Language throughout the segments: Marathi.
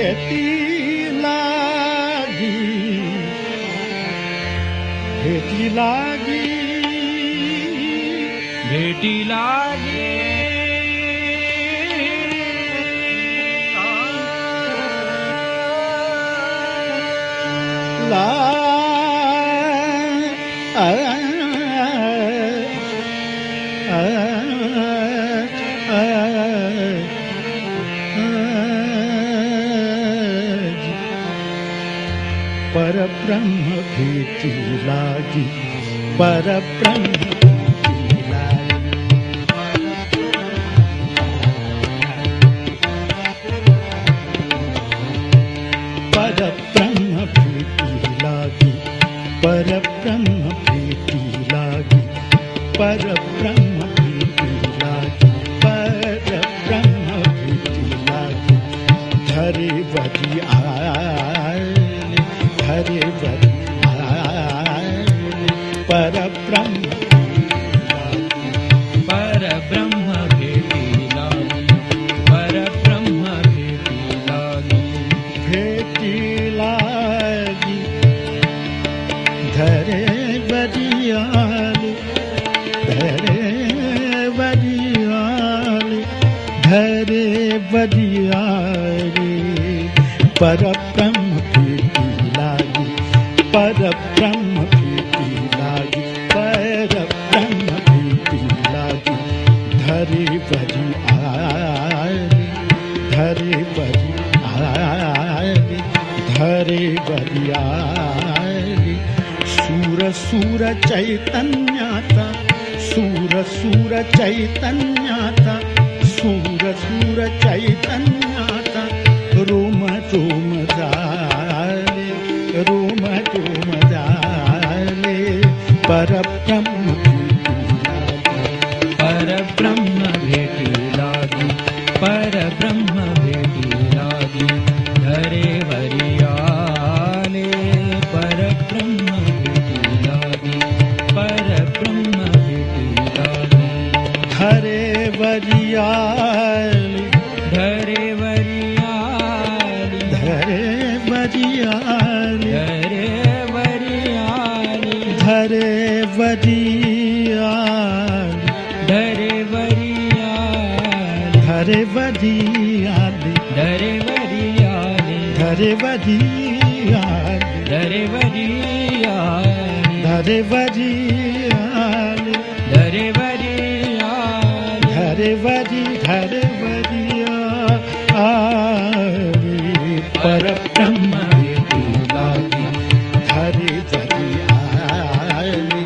भेटी लागी, भेटी लागी, भेटी लागी, ला परब्रह्म भेटी लागी, परब्रह्म भेटी लागी, परब्रह्म भेटी लागी, परब्रह्म भेटी लागी, परब्रह्म भेटी लागी, परब्रह्म भेटी लागी, धरे बजी आले, धरे बजी आले, परब्रह्म परब्रह्म भेटी लागी, परब्रह्म भेटी लागी, भेटी लागी, धरे बजी आले, धरे बजी आले, धरे बजी आले, परब्रह्म भेटी लागी, परब्रह्म भेटी लागी, परब्रह्म भेटी लागी, धरे बजी आले, धरे बजी आले, धरे बजी आले, सूर सूर चैतन्याचा, सूर सूर चैतन्याचा, सूर सूर चैतन्याचा, रोम रोम झाले, रोम रोम झाले, परब्रह्म परब्रह्म भेटी लागी, परब्रह्म भेटी लागी, धरे वरियाले, परब्रह्म भेटी लागी, परब्रह्म भेटी लागी, धरे वरियाले, धरे वरियाले, धरे वरियाले, धरे वरियाले, धरे वरियाले, धरे वरियाले, धरे वरियाले, धरे वरियाले, धरे वरियाले, धरे वरियाले, धरे वरियाले, धरे वरियाले, धरे वरि, धरे वरियाले, परब्रह्म भेटी लागी, धरे वरियाले,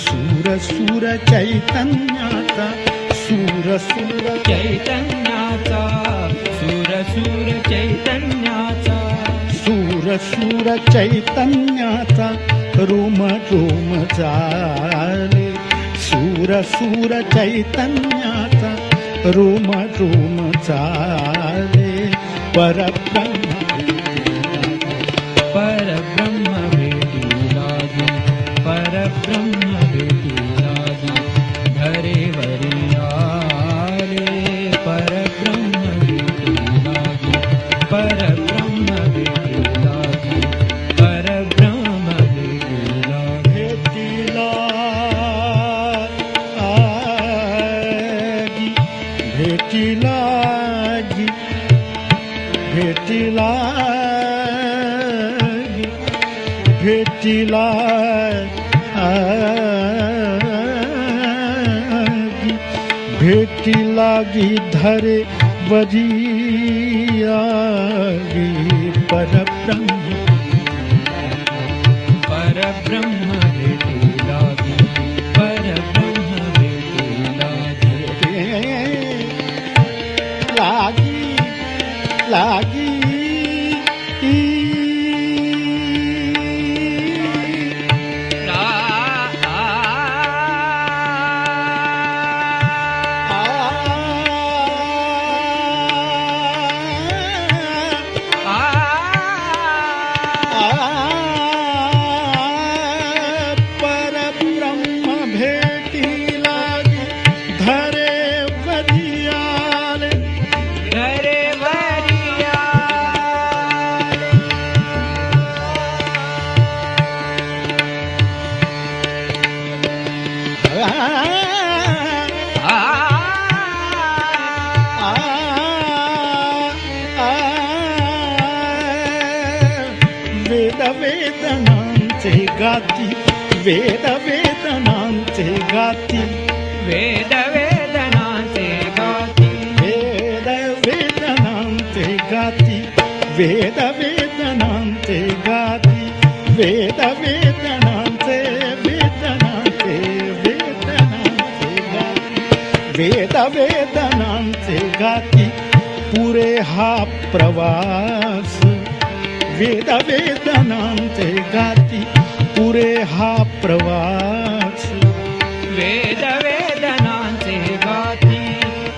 सूर सूर चैतन्याचा, सूर सूर चैतन्याचा, सूर सूर चैतन्याचा, सूर सूर चैतन्याचा, रोम रोम झाले, सूर सूर चैतन्याचा, रोम रोम झाले, परब्रह्म परब्रह्म भेटी लागी, परब्रह्म भेटी लागी, धरे वरियाले, परब्रह्म भेटी लागी, परब्रह्म भेटी लागी, परब्रह्म भेटी लागी, भेटी लागी, भेटी लागी, भेटी लागी, भेटी लागी, भेटी लागी, धरे वरियाले, परब्रह्म परब्रह्म भेटी लागी, परब्रह्म भेटी लागी, लागी, लागी, परब्रह्म भेटी लागी, धरे वरियाले, धरे वरियाले, वेद वेदनांचे गाती, वेद वेदनांचे गाती, वेद वेदनाचे गाती, वेद वेदनांचे गाती, वेद वेदनांचे गाती, वेद वेदनांचे वेदनांचे वेदनांचे गाती, वेद वेदनांचे गाती, पुरे हा प्रवास, वेद वेदनांचे गाती, पुरे हा प्रवास, वेद वेदनाचे गाती,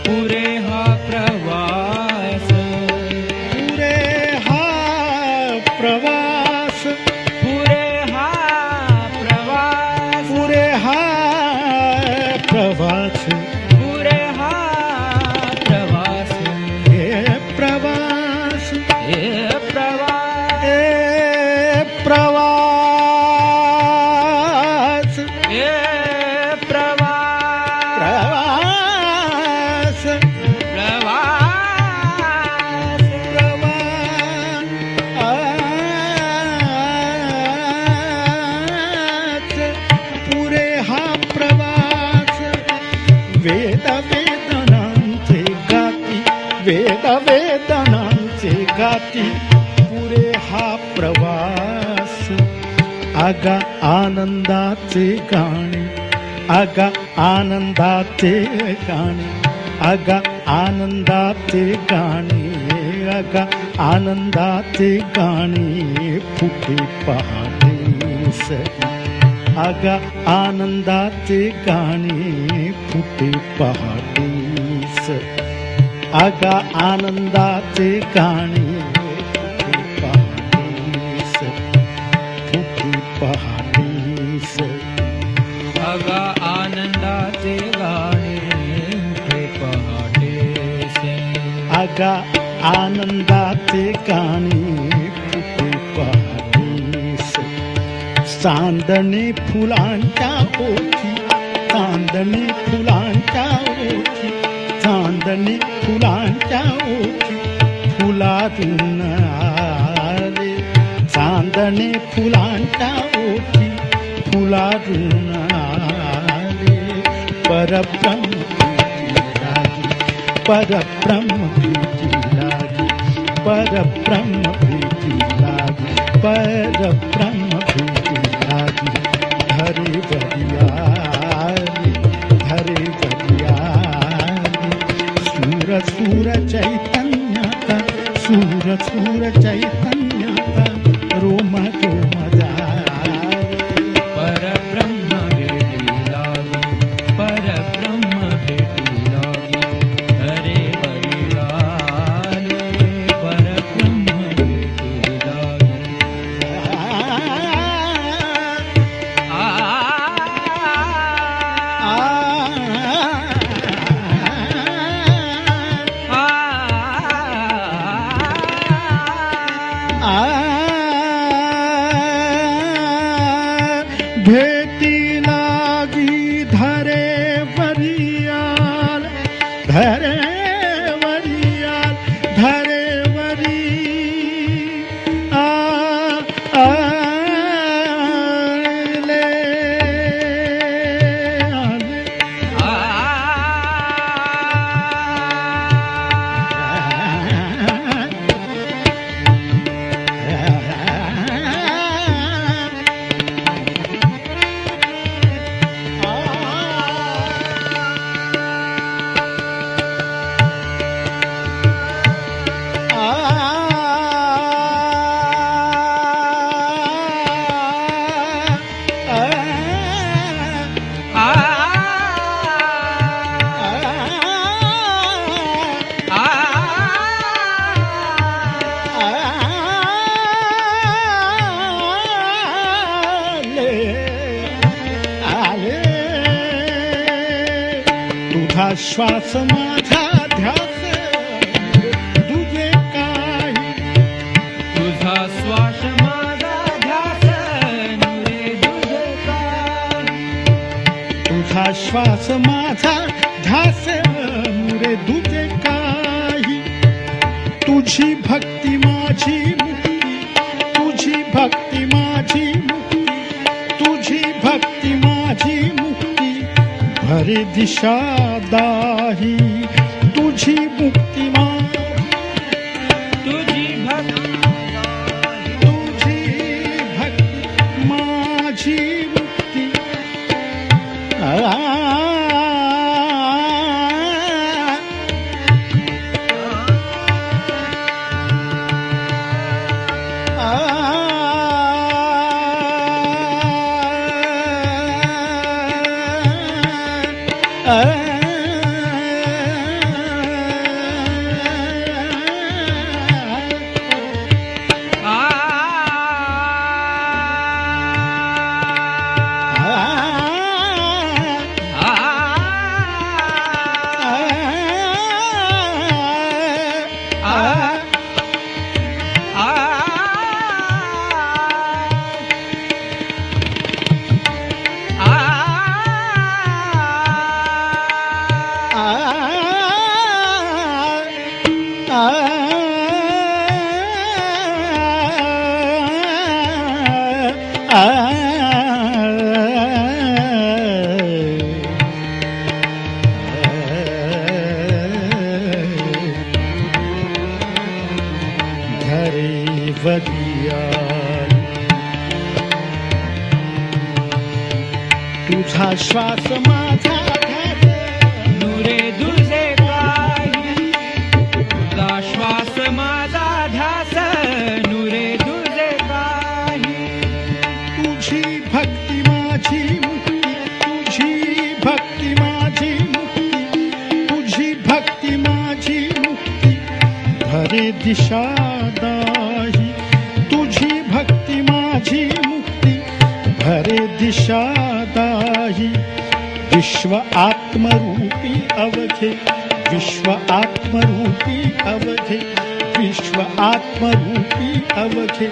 पुरे हा प्रवास, पुरे हा प्रवास, पुरे हा प्रवास, पुरे हा प्रवास, पुरे हा प्रवास, हे प्रवास, हे प्रवास, हे प्रवास, हे प्रवास, प्रवास, प्रवास, पुरे हा प्रवास, वेद वेदनांचे गाती, वेद वेदनांचे गाती, पुरे हा प्रवास, आगा आनंदाचे गाणे, आगा आनंदाचे गाणे, आगा आनंदाचे गाणे, आगा आनंदाचे गाणे, फुटे पहाटेस, आगा आनंदाचे गाणे, फुटे पहाटेस, आगा आनंदाचे गाणे, फुटे पहाटेस, फुटे पहाटेस, अगा आनंदाचे गाणे उठे पहाटेसे, आगा आनंदाचे गाणे, फुटे पहाटेस, चांदणे फुलांच्या ओठी, चांदणे फुलांच्या ओठी, चांदणे फुलांच्या ओठी, फुलातून आले, चांदणे फुलांच्या ओठी, फुलातून आले, परब्रह्म प्रीती लागी, परब्रह्म प्रीती लागी, परब्रह्म प्रीती लागी, परब्रह्म प्रीती लागी, हरे बरियाली, हरे बरियाली, सूर सूर चैतन्याचा, सूर सूर चैतन्याचा, रोम रोम जाए, परब्रह्म भेटी लागी, परब्रह्म भेटी लागी, हरे बरियाले, परब्रह्म भेटी लागी, आ भेटी लागी धरे वरियाल, धरे वरियाल, धरे वरी, आले, आले, तुझा श्वास माझा ध्यास, तुझे काही, तुझा श्वास माझा ध्यास, नुरे तुझे काय, तुझा तुझा श्वास माझा ध्यास मुरे तुझे काही तुझी भक्ती माझी मुक्ती तुझी भक्ती माझी मुक्ती तुझी भक्ती माझी मुक्ती भरे दिशा दाही तुझी मुक्ती तुझी भक्ती तुझी भक्ती माझी मुक्ती धरे वदिया तुझा श्वास माझा नुरे तुझे काही तुझा श्वास माझा ध्यास नुरे तुझे काही तुझी भक्ती माझी मुक्ती तुझी भक्ती माझी मुक्ती तुझी भक्ती माझी मुक्ती भरे दिशा दाही तुझी भक्ती माझी मुक्ती भरे दिशा दाही विश्व आत्मरूपी अवघे विश्व आत्मरूपी अवघे विश्व आत्मरूपी अवघे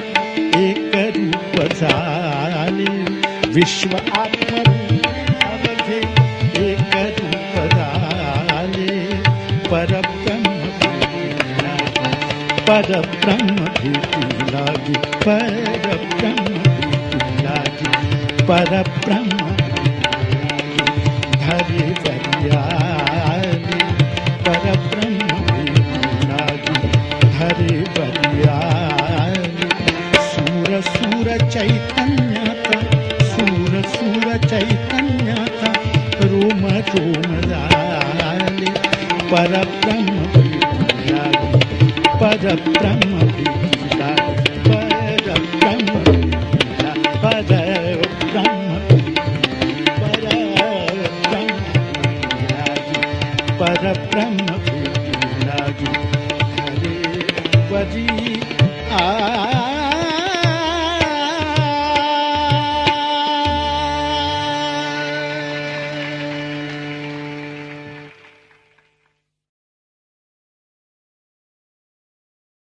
एक रूप झाले विश्व आत्मरूपी अवघे एक रूप झाले परब्रह्म परब्रह्म भेटी लागी परब्रह्म भेटी लागी परब्रह्म धरे वरियाली परब्रह्म भेटी लागी धरे वरियाली सूर सूर चैतन्याता सूर सूर चैतन्याता रोम रोम झाले परब्रह्म भेटी लागी परब्रह्म भेटी